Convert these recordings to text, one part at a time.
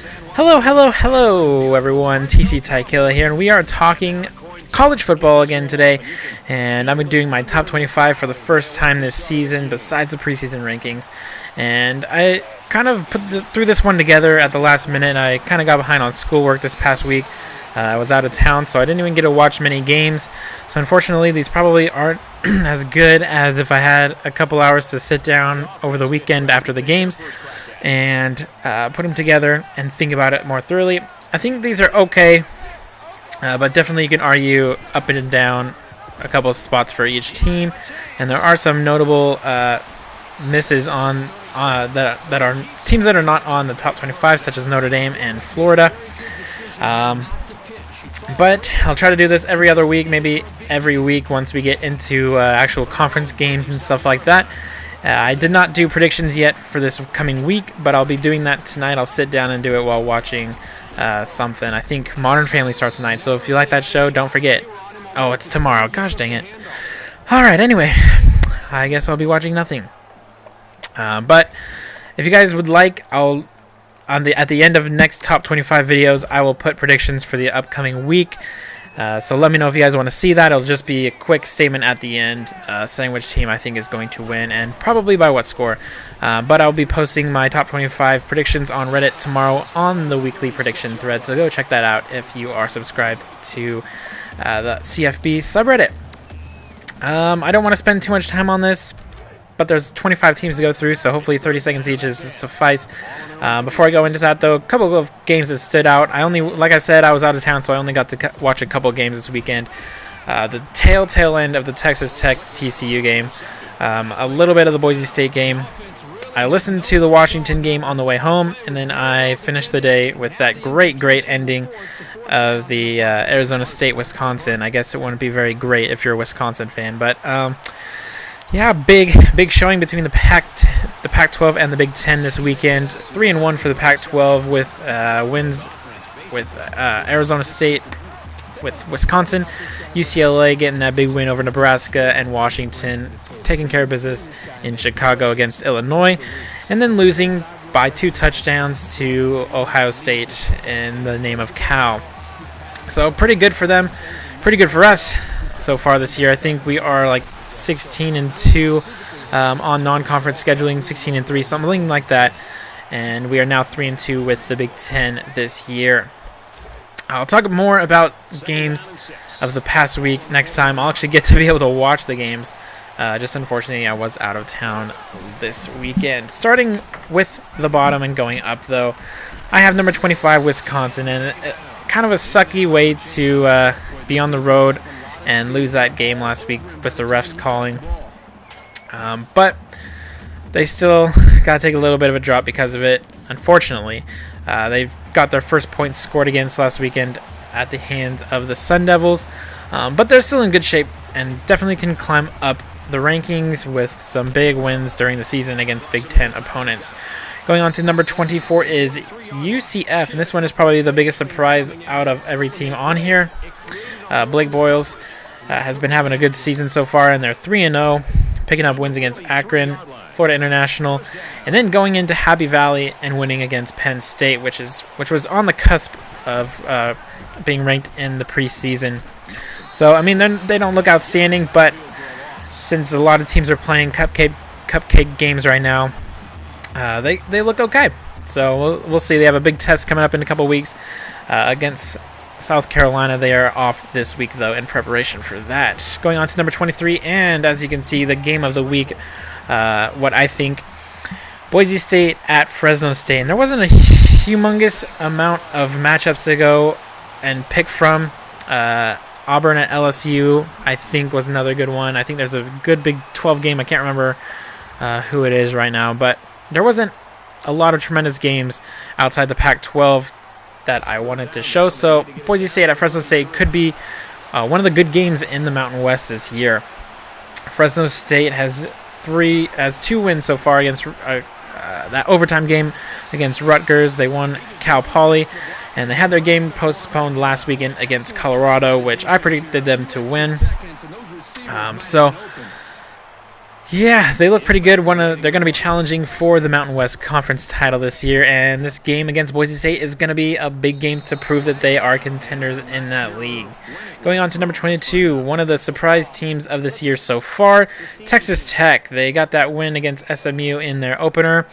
Hello, everyone. TC Tykilla here, and we are talking college football again today. And I've been doing my top 25 for the first time this season, besides the preseason rankings. And I kind of threw this one together at the last minute. I kind of got behind on schoolwork this past week. I was out of town, so I didn't even get to watch many games. So unfortunately, these probably aren't as good as if I had a couple hours to sit down over the weekend after the games and put them together and think about it more thoroughly. I think these are okay, but definitely you can argue up and down a couple of spots for each team, and there are some notable misses on that are teams that are not on the top 25, such as Notre Dame and Florida. But I'll try to do this every other week, maybe every week once we get into actual conference games and stuff like that. I did not do predictions yet for this coming week, but I'll be doing that tonight. I'll sit down and do it while watching something. I think Modern Family starts tonight, so if you like that show, don't forget. Oh, it's tomorrow. Gosh dang it. All right, anyway, I guess I'll be watching nothing. But if you guys would like, at the end of next top 25 videos, I will put predictions for the upcoming week. So let me know if you guys want to see that. It'll just be a quick statement at the end saying which team I think is going to win and probably by what score. But I'll be posting my top 25 predictions on Reddit tomorrow on the weekly prediction thread. So go check that out if you are subscribed to the CFB subreddit. I don't want to spend too much time on this, but there's 25 teams to go through, so hopefully 30 seconds each is suffice. Before I go into that, though, a couple of games that stood out. Like I said, I was out of town, so I only got to watch a couple of games this weekend. The tail end of the Texas Tech TCU game, a little bit of the Boise State game. I listened to the Washington game on the way home, and then I finished the day with that great ending of the Arizona State-Wisconsin. I guess it wouldn't be very great if you're a Wisconsin fan, but yeah, big showing between the Pac-12 and the Big Ten this weekend. 3-1 for the Pac-12 with wins with Arizona State, with Wisconsin, UCLA getting that big win over Nebraska, and Washington taking care of business in Chicago against Illinois, and then losing by 2 touchdowns to Ohio State in the name of Cal. So pretty good for them, pretty good for us so far this year. I think we are like 16-2 on non-conference scheduling, 16-3, something like that, and we are now 3-2 with the Big Ten this year. I'll talk more about games of the past week next time. I'll actually get to be able to watch the games. Just unfortunately, I was out of town this weekend. Starting with the bottom and going up, though, I have number 25, Wisconsin, and kind of a sucky way to be on the road and lose that game last week with the refs calling. But they still got to take a little bit of a drop because of it, unfortunately. They've got their first points scored against last weekend at the hands of the Sun Devils. But they're still in good shape and definitely can climb up the rankings with some big wins during the season against Big Ten opponents. Going on to number 24 is UCF, and this one is probably the biggest surprise out of every team on here. Blake Boyles has been having a good season so far, and they're 3-0, picking up wins against Akron, Florida International, and then going into Happy Valley and winning against Penn State, which was on the cusp of being ranked in the preseason. So, I mean, they don't look outstanding, but since a lot of teams are playing cupcake games right now, they look okay. So we'll see. They have a big test coming up in a couple weeks against South Carolina. They are off this week, though, in preparation for that. Going on to number 23, and as you can see, the game of the week, what I think, Boise State at Fresno State. And there wasn't a humongous amount of matchups to go and pick from. Auburn at LSU, I think, was another good one. I think there's a good Big 12 game. I can't remember who it is right now, but there wasn't a lot of tremendous games outside the Pac-12 that I wanted to show. So Boise State at Fresno State could be one of the good games in the Mountain West this year. Fresno State has 2 wins so far against that overtime game against Rutgers. They won Cal Poly, and they had their game postponed last weekend against Colorado, which I predicted them to win. So Yeah, they look pretty good. They're going to be challenging for the Mountain West Conference title this year, and this game against Boise State is going to be a big game to prove that they are contenders in that league. Going on to number 22, one of the surprise teams of this year so far, Texas Tech. They got that win against SMU in their opener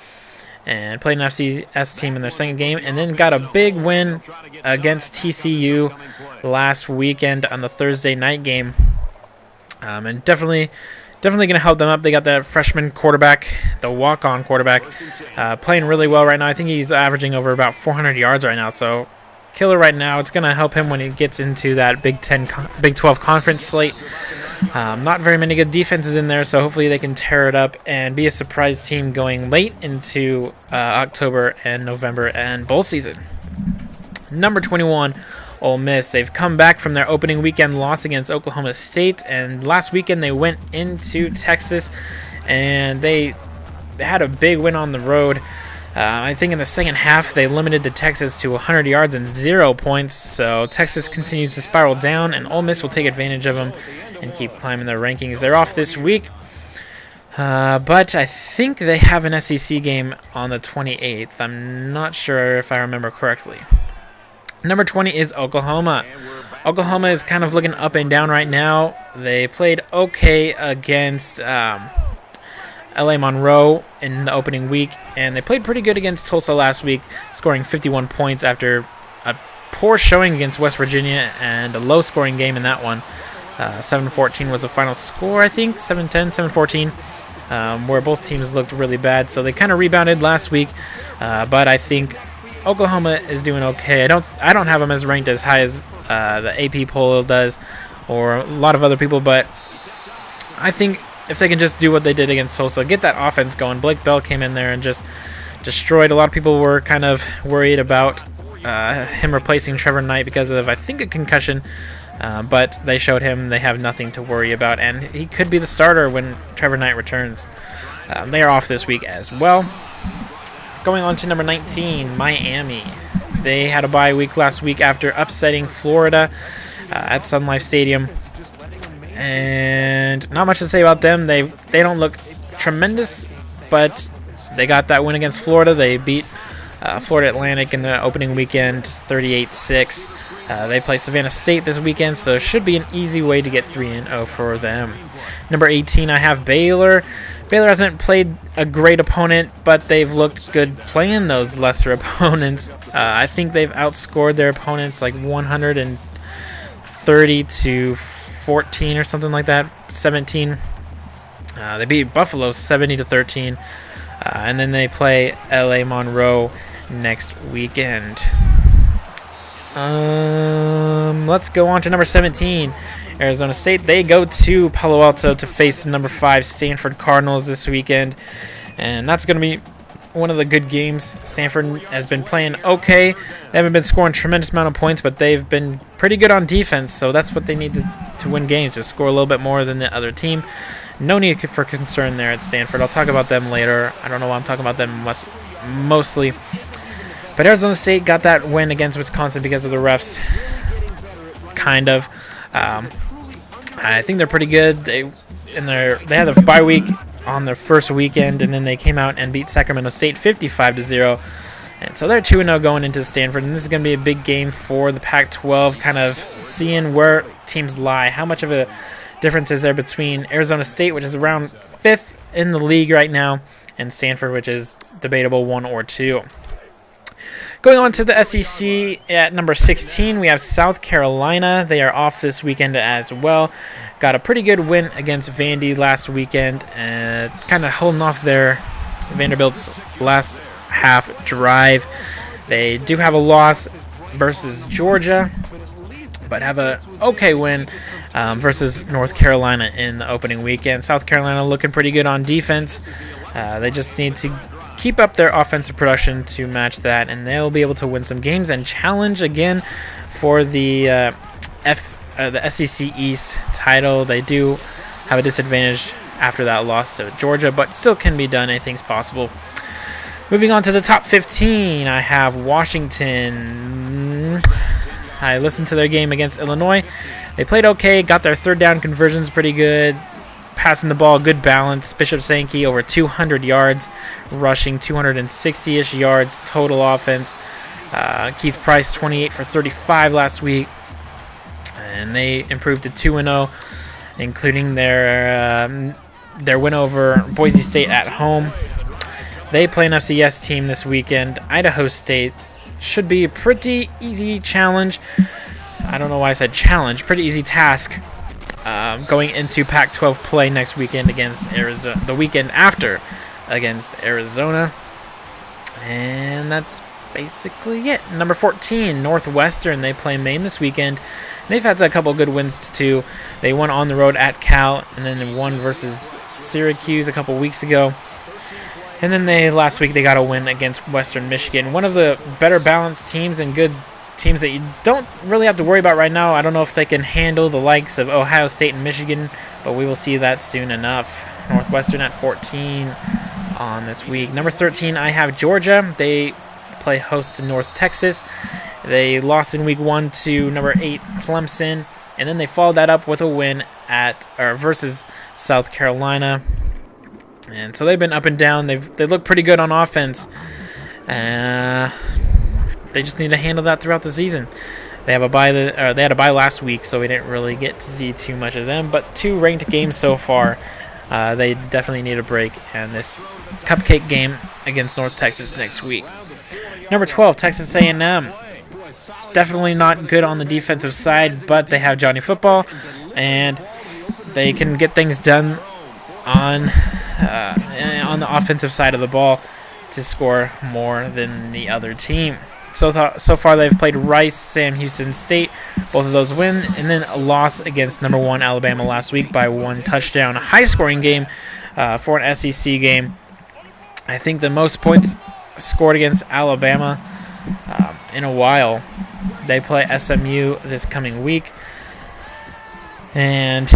and played an FCS team in their second game, and then got a big win against TCU last weekend on the Thursday night game, and definitely going to help them up. They got that freshman quarterback, the walk-on quarterback, playing really well right now. I think he's averaging over about 400 yards right now, so killer right now. It's going to help him when he gets into that Big 12 conference slate. Not very many good defenses in there, so hopefully they can tear it up and be a surprise team going late into October and November and bowl season. Number 21, Ole Miss. They've come back from their opening weekend loss against Oklahoma State, and last weekend they went into Texas and they had a big win on the road. I think in the second half they limited the Texas to 100 yards and 0 points, so Texas continues to spiral down, and Ole Miss will take advantage of them and keep climbing their rankings. They're off this week, but I think they have an SEC game on the 28th. I'm not sure if I remember correctly. Number 20 is Oklahoma. Oklahoma is kind of looking up and down right now. They played okay against LA Monroe in the opening week, and they played pretty good against Tulsa last week, scoring 51 points after a poor showing against West Virginia and a low-scoring game in that one. 7-14 was the final score, I think, 7-10, 7-14, where both teams looked really bad. So they kind of rebounded last week, but I think Oklahoma is doing okay. I don't have them as ranked as high as the AP poll does or a lot of other people, but I think if they can just do what they did against Tulsa, get that offense going. Blake Bell came in there and just destroyed. A lot of people were kind of worried about him replacing Trevor Knight because of, I think, a concussion, but they showed him they have nothing to worry about, and he could be the starter when Trevor Knight returns. They are off this week as well. Going on to number 19, Miami. They had a bye week last week after upsetting Florida at Sun Life Stadium. And not much to say about them. They don't look tremendous, but they got that win against Florida. They beat Florida Atlantic in the opening weekend 38-6. They play Savannah State this weekend, so it should be an easy way to get 3-0 for them. Number 18, I have Baylor. Baylor hasn't played a great opponent, but they've looked good playing those lesser opponents. I think they've outscored their opponents like 130-14 or something like that, 17. They beat Buffalo 70-13, and then they play LA Monroe next weekend. Let's go on to number 17, Arizona State. They go to Palo Alto to face the number 5 Stanford Cardinals this weekend, and that's going to be one of the good games. Stanford has been playing okay. They haven't been scoring a tremendous amount of points, but they've been pretty good on defense, so that's what they need to win games, to score a little bit more than the other team. No need for concern there at Stanford. I'll talk about them later. I don't know why I'm talking about them mostly. But Arizona State got that win against Wisconsin because of the refs, kind of. I think they're pretty good. They had a bye week on their first weekend, and then they came out and beat Sacramento State 55-0. And so they're 2-0 going into Stanford, and this is going to be a big game for the Pac-12, kind of seeing where teams lie. How much of a difference is there between Arizona State, which is around 5th in the league right now, and Stanford, which is debatable 1 or 2. Going on to the SEC at number 16, we have South Carolina. They are off this weekend as well. Got a pretty good win against Vandy last weekend, and kind of holding off their Vanderbilt's last half drive. They do have a loss versus Georgia, but have a okay win versus North Carolina in the opening weekend. South Carolina looking pretty good on defense. They just need to keep up their offensive production to match that, and they'll be able to win some games and challenge again for the SEC East title. They do have a disadvantage after that loss to Georgia, but still can be done. Anything's possible. Moving on to the top 15, I have Washington. I listened to their game against Illinois. They played okay, got their third down conversions pretty good. passing the ball, good balance. Bishop Sankey over 200 yards, rushing 260-ish yards, total offense. Keith Price 28 for 35 last week, and they improved to 2-0, including their win over Boise State at home. They play an FCS team this weekend. Idaho State should be a pretty easy challenge. I don't know why I said challenge. Pretty easy task going into Pac-12 play next weekend against Arizona. The weekend after against Arizona. And that's basically it. Number 14, Northwestern. They play Maine this weekend. They've had a couple good wins too. They won on the road at Cal, and then won versus Syracuse a couple weeks ago. And then last week they got a win against Western Michigan. One of the better balanced teams and good teams that you don't really have to worry about right now. I don't know if they can handle the likes of Ohio State and Michigan, but we will see that soon enough. Northwestern at 14 on this week. Number 13, I have Georgia. They play host to North Texas. They lost in week 1 to number 8 Clemson, and then they followed that up with a win versus South Carolina. And so they've been up and down. They look pretty good on offense. They just need to handle that throughout the season. They have they had a bye last week, so we didn't really get to see too much of them. But 2 ranked games so far. They definitely need a break, and this cupcake game against North Texas next week. Number 12, Texas A&M. Definitely not good on the defensive side, but they have Johnny Football, and they can get things done on the offensive side of the ball to score more than the other team. So far they've played Rice, Sam Houston State, both of those win, and then a loss against number 1 Alabama last week by 1 touchdown. A high-scoring game for an SEC game. I think the most points scored against Alabama in a while. They play SMU this coming week, and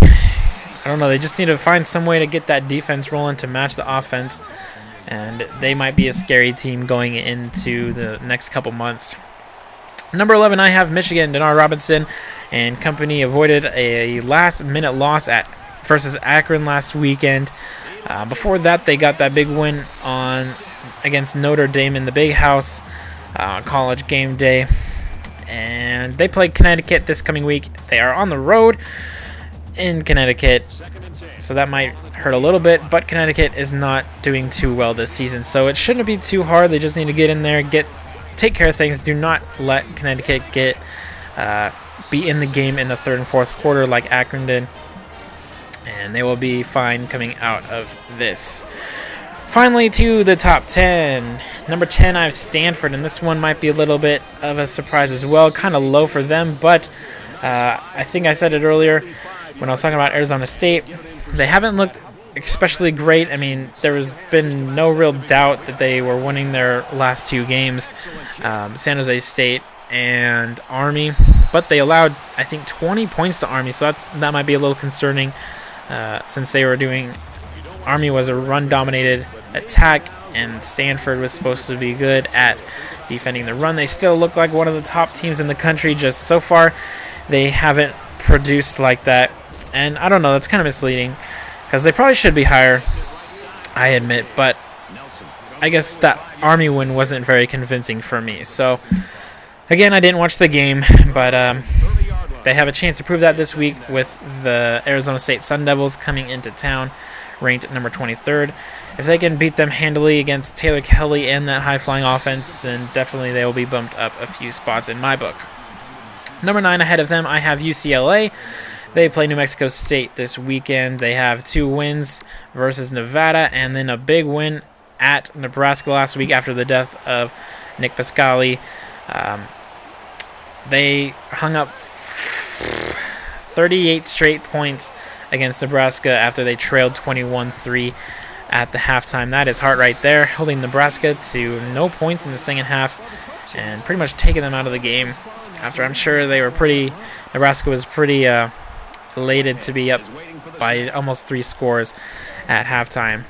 I don't know, they just need to find some way to get that defense rolling to match the offense, and they might be a scary team going into the next couple months. Number 11, I have Michigan. Denard Robinson and company avoided a last-minute loss versus Akron last weekend. Before that, they got that big win against Notre Dame in the Big House, college game day. And they play Connecticut this coming week. They are on the road in Connecticut, so that might hurt a little bit, but Connecticut is not doing too well this season, so it shouldn't be too hard. They just need to get in there, take care of things. Do not let Connecticut be in the game in the 3rd and 4th quarter like Akron did, and they will be fine coming out of this. Finally, to the top 10. Number 10, I have Stanford, and this one might be a little bit of a surprise as well. Kind of low for them, but I think I said it earlier when I was talking about Arizona State. They haven't looked especially great. I mean, there's been no real doubt that they were winning their last 2 games, San Jose State and Army, but they allowed, I think, 20 points to Army, so that might be a little concerning since they were Army was a run-dominated attack, and Stanford was supposed to be good at defending the run. They still look like one of the top teams in the country. Just so far, they haven't produced like that, and I don't know, that's kind of misleading because they probably should be higher, I admit, but I guess that Army win wasn't very convincing for me. So again, I didn't watch the game, but they have a chance to prove that this week with the Arizona State Sun Devils coming into town, ranked number 23rd. If they can beat them handily against Taylor Kelly and that high-flying offense, then definitely they will be bumped up a few spots in my book. Number 9 ahead of them, I have UCLA. They play New Mexico State this weekend. They have 2 wins versus Nevada, and then a big win at Nebraska last week after the death of Nick Pascali. They hung up 38 straight points against Nebraska after they trailed 21-3 at the halftime. That is heart right there, holding Nebraska to no points in the second half and pretty much taking them out of the game after I'm sure Nebraska was pretty elated to be up by almost 3 scores at halftime.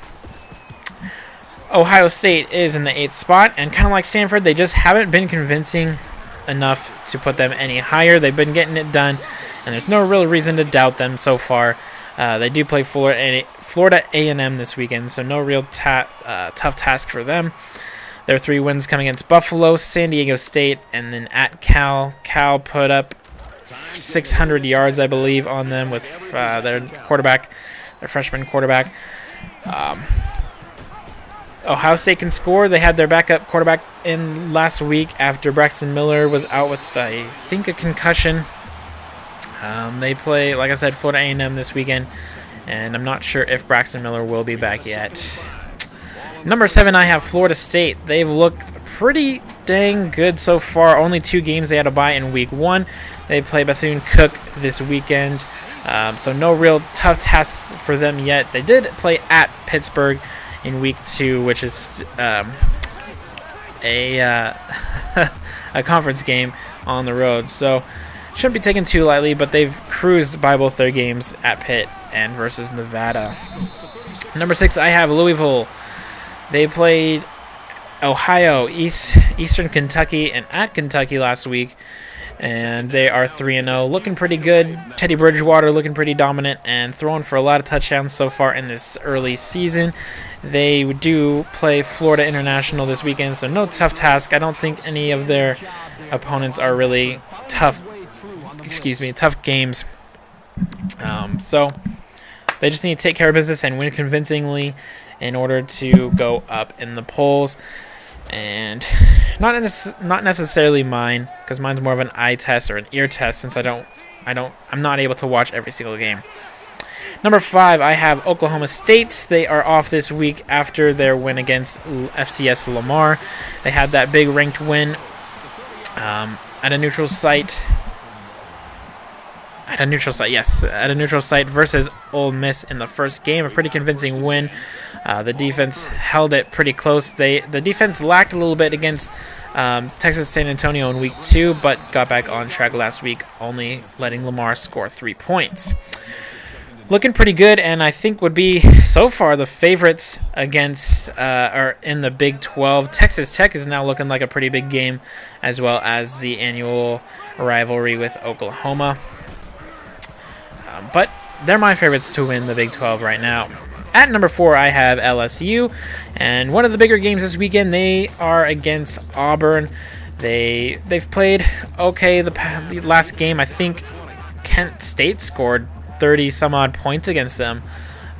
Ohio State is in the 8th spot, and kind of like Stanford, they just haven't been convincing enough to put them any higher. They've been getting it done, and there's no real reason to doubt them so far. They do play Florida A&M this weekend, so no real tough task for them. Their 3 wins come against Buffalo, San Diego State, and then at Cal. Cal put up 600 yards, I believe, on them with their quarterback, their freshman quarterback. Ohio State can score. They had their backup quarterback in last week after Braxton Miller was out with, I think, a concussion. They play, like I said, Florida A&M this weekend, and I'm not sure if Braxton Miller will be back yet. Number 7, I have Florida State. They've looked pretty dang good so far. Only 2 games they had to bye in week 1. They play Bethune-Cookman this weekend, so no real tough tasks for them yet. They did play at Pittsburgh in week 2, which is a conference game on the road, so shouldn't be taken too lightly, but they've cruised by both their games at Pitt and versus Nevada. Number 6, I have Louisville. They played Ohio, Eastern Kentucky, and at Kentucky last week, and they are 3-0, looking pretty good. Teddy Bridgewater looking pretty dominant and throwing for a lot of touchdowns so far in this early season. They do play Florida International this weekend, so no tough task. I don't think any of their opponents are really tough games. So they just need to take care of business and win convincingly in order to go up in the polls. And not necessarily mine, because mine's more of an eye test or an ear test, since I'm not able to watch every single game. Number 5, I have Oklahoma State. They are off this week after their win against FCS Lamar. They had that big ranked win at a neutral site. At a neutral site versus Ole Miss in the first game. A pretty convincing win. The defense held it pretty close. The defense lacked a little bit against Texas San Antonio in week 2, but got back on track last week, only letting Lamar score 3 points. Looking pretty good, and I think would be so far the favorites against or in the Big 12. Texas Tech is now looking like a pretty big game, as well as the annual rivalry with Oklahoma. But they're my favorites to win the Big 12 right now. At number 4, I have LSU, and one of the bigger games this weekend, they are against Auburn. They've played okay the last game. I think Kent State scored 30 some odd points against them,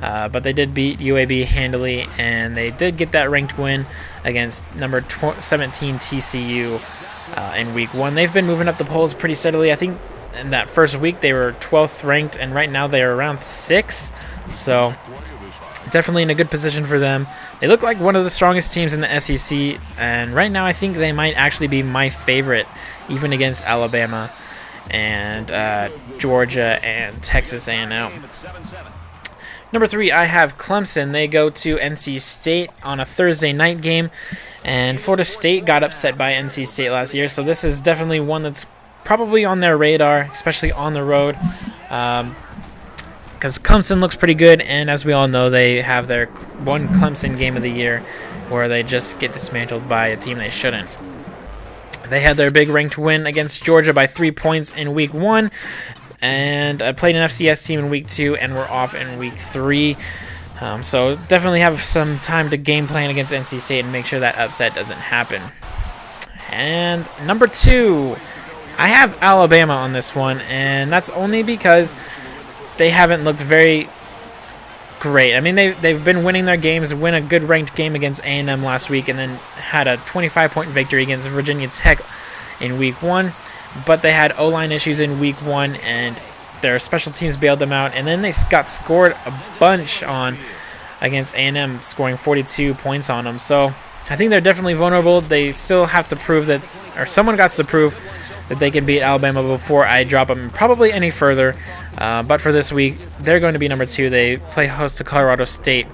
but they did beat UAB handily, and they did get that ranked win against number 17 TCU in week 1. They've been moving up the polls pretty steadily. I think in that first week they were 12th ranked, and right now they are around 6th, so definitely in a good position for them. They look like one of the strongest teams in the SEC, and right now I think they might actually be my favorite, even against Alabama and Georgia and Texas A&M. Number 3, I have Clemson. They go to NC State on a Thursday night game, and Florida State got upset by NC State last year, so this is definitely one that's probably on their radar, especially on the road, because Clemson looks pretty good, and as we all know, they have their one Clemson game of the year where they just get dismantled by a team they shouldn't. They had their big ranked win against Georgia by 3 points in week 1, and played an FCS team in week 2, and were off in week 3. So definitely have some time to game plan against NC State and make sure that upset doesn't happen. And number 2, I have Alabama on this one, and that's only because they haven't looked very great. I mean, they've been winning their games, win a good ranked game against A&M last week, and then had a 25-point victory against Virginia Tech in week 1. But they had O-line issues in week 1, and their special teams bailed them out. And then they got scored a bunch on against A&M, scoring 42 points on them. So I think they're definitely vulnerable. They still have to prove that, or someone got to prove that they can beat Alabama before I drop them probably any further. But for this week, they're going to be number 2. They play host to Colorado State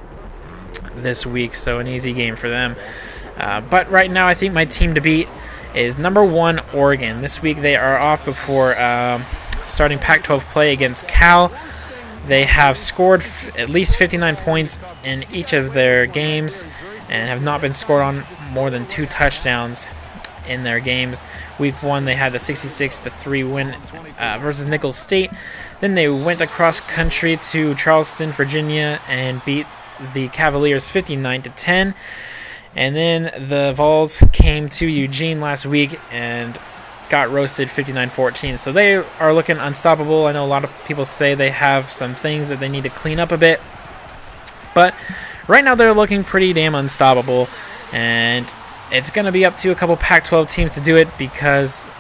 this week, so an easy game for them. But right now, I think my team to beat is number 1, Oregon. This week, they are off before starting Pac-12 play against Cal. They have scored at least 59 points in each of their games and have not been scored on more than 2 touchdowns. in their games. Week 1, they had the 66-3 win versus Nicholls State. Then they went across country to Charleston, Virginia, and beat the Cavaliers 59-10. And then the Vols came to Eugene last week and got roasted 59-14. So they are looking unstoppable. I know a lot of people say they have some things that they need to clean up a bit, but right now they're looking pretty damn unstoppable, and it's going to be up to a couple Pac-12 teams to do it, because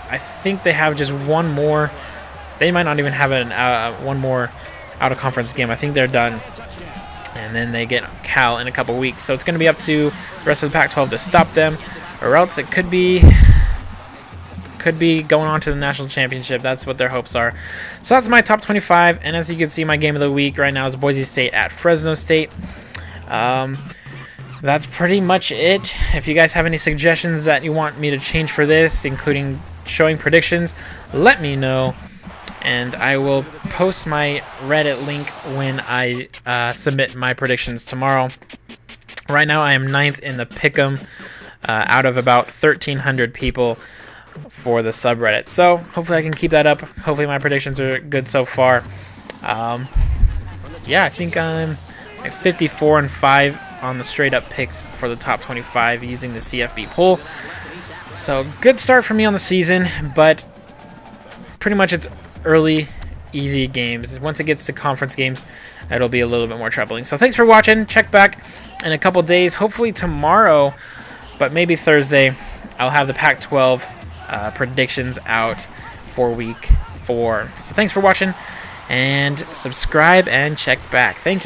I think they have just one more. They might not even have one more out-of-conference game. I think they're done, and then they get Cal in a couple weeks. So it's going to be up to the rest of the Pac-12 to stop them, or else it could be going on to the national championship. That's what their hopes are. So that's my top 25, and as you can see, my game of the week right now is Boise State at Fresno State. That's pretty much it. If you guys have any suggestions that you want me to change for this, including showing predictions, let me know, and I will post my Reddit link when I submit my predictions tomorrow. Right now I am 9th in the Pick'em out of about 1,300 people for the subreddit. So hopefully I can keep that up. Hopefully my predictions are good so far. Yeah, I think I'm like 54-5 on the straight up picks for the top 25 using the CFB poll. So good start for me on the season, but pretty much it's early, easy games. Once it gets to conference games, it'll be a little bit more troubling. So thanks for watching. Check back in a couple days, hopefully tomorrow, but maybe Thursday. I'll have the Pac-12 predictions out for week 4. So thanks for watching, and subscribe and check back. Thank you.